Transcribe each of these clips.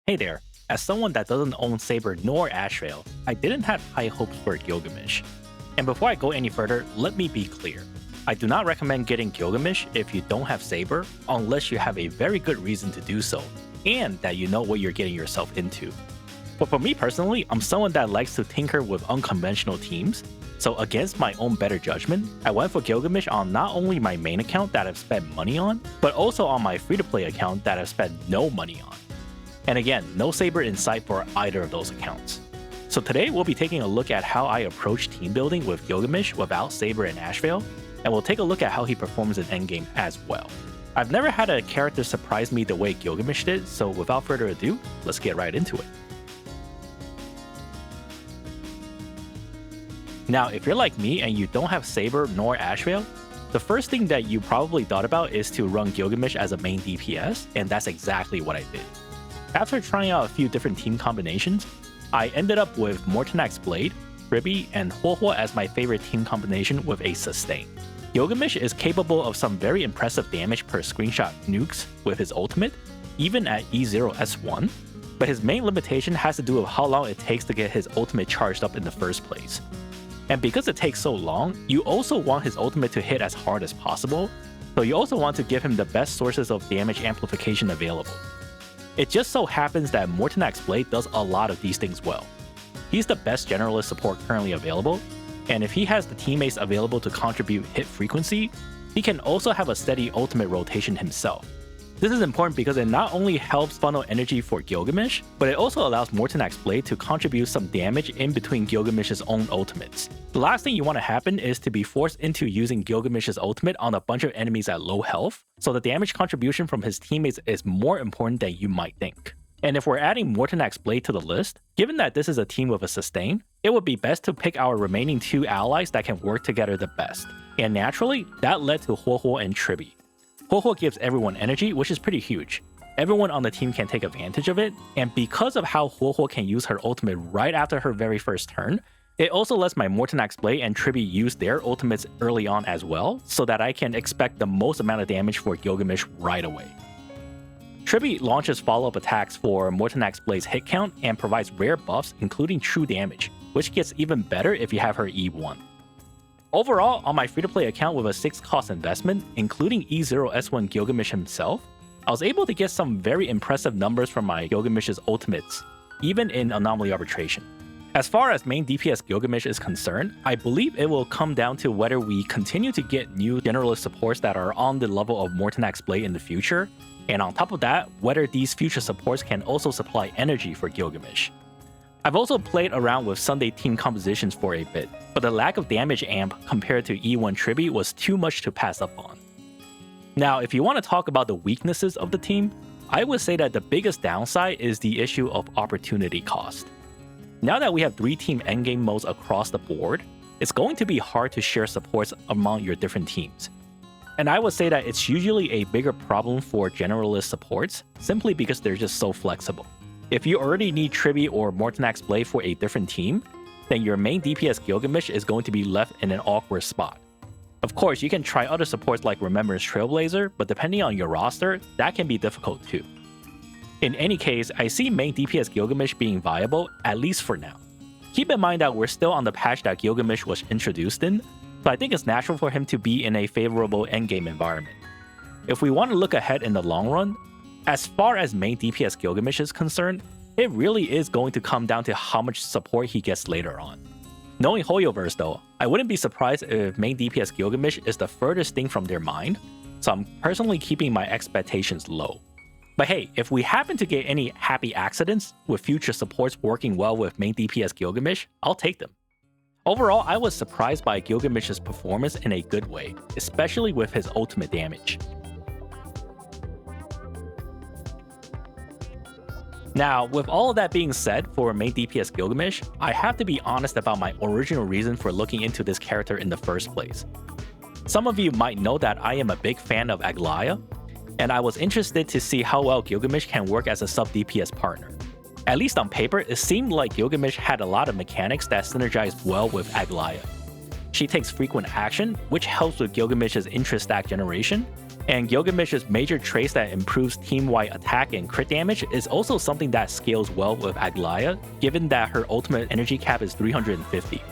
Hey there, as someone that doesn't own Saber nor Ashveil, I didn't have high hopes for Gilgamesh. And before I go any further, let me be clear. I do not recommend getting Gilgamesh if you don't have Saber, unless you have a very good reason to do so, and that you know what you're getting yourself into. But for me personally, I'm someone that likes to tinker with unconventional teams, so against my own better judgment, I went for Gilgamesh on not only my main account that I've spent money on, but also on my free-to-play account that I've spent no money on. And again, no Saber in sight for either of those accounts. So today we'll be taking a look at how I approach team building with Gilgamesh without Saber and Ashveil, and we'll take a look at how he performs in endgame as well. I've never had a character surprise me the way Gilgamesh did, so without further ado, let's get right into it. Now, if you're like me and you don't have Saber nor Ashveil, the first thing that you probably thought about is to run Gilgamesh as a main DPS, and that's exactly what I did. After trying out a few different team combinations, I ended up with Mortonak's Blade, Ribby, and Huohuo as my favorite team combination with a sustain. Gilgamesh is capable of some very impressive damage per screenshot nukes with his ultimate, even at E0S1, but his main limitation has to do with how long it takes to get his ultimate charged up in the first place. And because it takes so long, you also want his ultimate to hit as hard as possible, so you also want to give him the best sources of damage amplification available. It just so happens that Mortonak's Blade does a lot of these things well. He's the best generalist support currently available, and if he has the teammates available to contribute hit frequency, he can also have a steady ultimate rotation himself. This is important because it not only helps funnel energy for Gilgamesh, but it also allows Mortonak's Blade to contribute some damage in between Gilgamesh's own ultimates. The last thing you want to happen is to be forced into using Gilgamesh's ultimate on a bunch of enemies at low health, so the damage contribution from his teammates is more important than you might think. And if we're adding Mortonak's Blade to the list, given that this is a team with a sustain, it would be best to pick our remaining two allies that can work together the best. And naturally, that led to Huohuo and Tribby. Huohuo gives everyone energy, which is pretty huge. Everyone on the team can take advantage of it, and because of how Huohuo can use her ultimate right after her very first turn, it also lets my Mortonak's Blade and Tribby use their ultimates early on as well, so that I can expect the most amount of damage for Gilgamesh right away. Tribby launches follow-up attacks for Mortonak's Blade's hit count and provides rare buffs including true damage, which gets even better if you have her E1. Overall, on my free-to-play account with a 6 cost investment, including E0S1 Gilgamesh himself, I was able to get some very impressive numbers from my Gilgamesh's ultimates, even in Anomaly Arbitration. As far as main DPS Gilgamesh is concerned, I believe it will come down to whether we continue to get new generalist supports that are on the level of Mortonak's Blade in the future, and on top of that, whether these future supports can also supply energy for Gilgamesh. I've also played around with Sunday team compositions for a bit, but the lack of damage amp compared to E1 Tribby was too much to pass up on. Now, if you want to talk about the weaknesses of the team, I would say that the biggest downside is the issue of opportunity cost. Now that we have 3 team endgame modes across the board, it's going to be hard to share supports among your different teams. And I would say that it's usually a bigger problem for generalist supports, simply because they're just so flexible. If you already need Tribby or Mortonak's Blade for a different team, then your main DPS Gilgamesh is going to be left in an awkward spot. Of course, you can try other supports like Remembrance Trailblazer, but depending on your roster, that can be difficult too. In any case, I see main DPS Gilgamesh being viable, at least for now. Keep in mind that we're still on the patch that Gilgamesh was introduced in, so I think it's natural for him to be in a favorable endgame environment. If we want to look ahead in the long run, as far as main DPS Gilgamesh is concerned, it really is going to come down to how much support he gets later on. Knowing Hoyoverse though, I wouldn't be surprised if main DPS Gilgamesh is the furthest thing from their mind, so I'm personally keeping my expectations low. But hey, if we happen to get any happy accidents with future supports working well with main DPS Gilgamesh, I'll take them. Overall, I was surprised by Gilgamesh's performance in a good way, especially with his ultimate damage. Now, with all of that being said for main DPS Gilgamesh, I have to be honest about my original reason for looking into this character in the first place. Some of you might know that I am a big fan of Aglaea, and I was interested to see how well Gilgamesh can work as a sub-DPS partner. At least on paper, it seemed like Gilgamesh had a lot of mechanics that synergized well with Aglaea. She takes frequent action, which helps with Gilgamesh's interest stack generation, And Gilgamesh's major trace that improves team-wide attack and crit damage is also something that scales well with Aglaea, given that her ultimate energy cap is 350.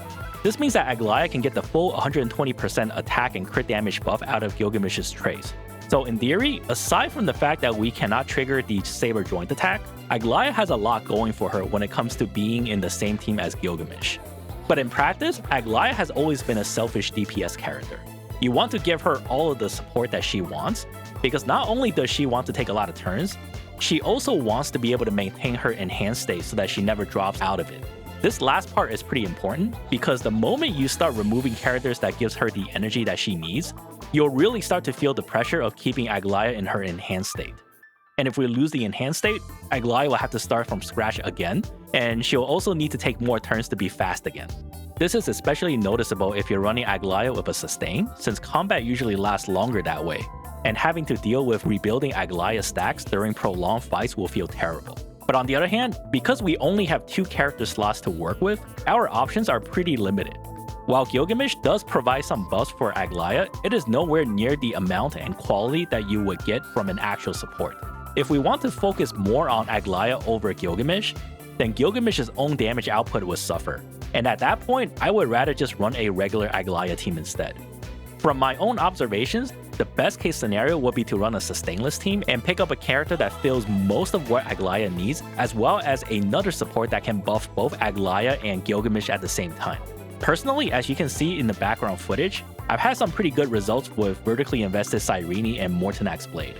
This means that Aglaea can get the full 120% attack and crit damage buff out of Gilgamesh's trace. So in theory, aside from the fact that we cannot trigger the Saber joint attack, Aglaea has a lot going for her when it comes to being in the same team as Gilgamesh. But in practice, Aglaea has always been a selfish DPS character. You want to give her all of the support that she wants, because not only does she want to take a lot of turns, she also wants to be able to maintain her enhanced state so that she never drops out of it. This last part is pretty important, because the moment you start removing characters that gives her the energy that she needs, you'll really start to feel the pressure of keeping Aglaea in her enhanced state. And if we lose the enhanced state, Aglaea will have to start from scratch again, and she'll also need to take more turns to be fast again. This is especially noticeable if you're running Aglaea with a sustain, since combat usually lasts longer that way, and having to deal with rebuilding Aglaea stacks during prolonged fights will feel terrible. But on the other hand, because we only have 2 character slots to work with, our options are pretty limited. While Gilgamesh does provide some buffs for Aglaea, it is nowhere near the amount and quality that you would get from an actual support. If we want to focus more on Aglaea over Gilgamesh, then Gilgamesh's own damage output would suffer, and at that point, I would rather just run a regular Aglaea team instead. From my own observations, the best case scenario would be to run a sustainless team and pick up a character that fills most of what Aglaea needs, as well as another support that can buff both Aglaea and Gilgamesh at the same time. Personally, as you can see in the background footage, I've had some pretty good results with vertically invested Cyrene and Mortonak's Blade.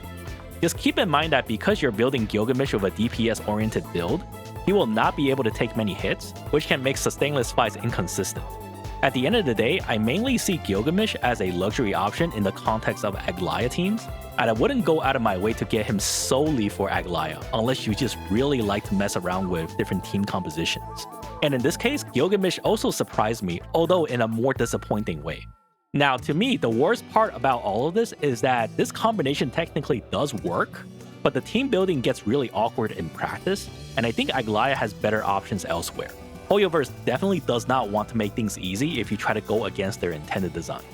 Just keep in mind that because you're building Gilgamesh with a DPS-oriented build, he will not be able to take many hits, which can make sustainless fights inconsistent. At the end of the day, I mainly see Gilgamesh as a luxury option in the context of Aglaea teams, and I wouldn't go out of my way to get him solely for Aglaea, unless you just really like to mess around with different team compositions. And in this case, Gilgamesh also surprised me, although in a more disappointing way. Now, to me, the worst part about all of this is that this combination technically does work, but the team building gets really awkward in practice, and I think Aglaea has better options elsewhere. Hoyoverse definitely does not want to make things easy if you try to go against their intended designs.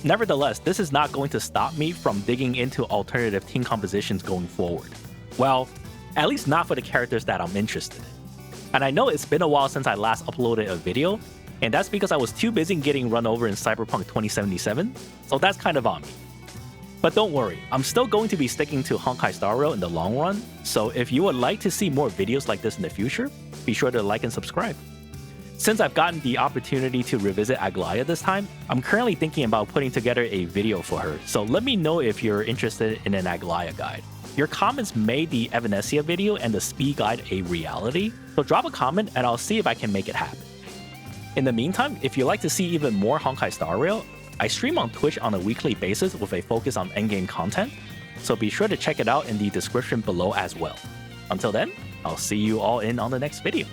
Nevertheless, this is not going to stop me from digging into alternative team compositions going forward. Well, at least not for the characters that I'm interested in. And I know it's been a while since I last uploaded a video, and that's because I was too busy getting run over in Cyberpunk 2077, so that's kind of on me. But don't worry, I'm still going to be sticking to Honkai Star Rail in the long run, so if you would like to see more videos like this in the future, be sure to like and subscribe. Since I've gotten the opportunity to revisit Aglaea this time, I'm currently thinking about putting together a video for her, so let me know if you're interested in an Aglaea guide. Your comments made the Evanescia video and the speed guide a reality, so drop a comment and I'll see if I can make it happen. In the meantime, if you'd like to see even more Honkai Star Rail, I stream on Twitch on a weekly basis with a focus on endgame content, so be sure to check it out in the description below as well. Until then, I'll see you all on the next video.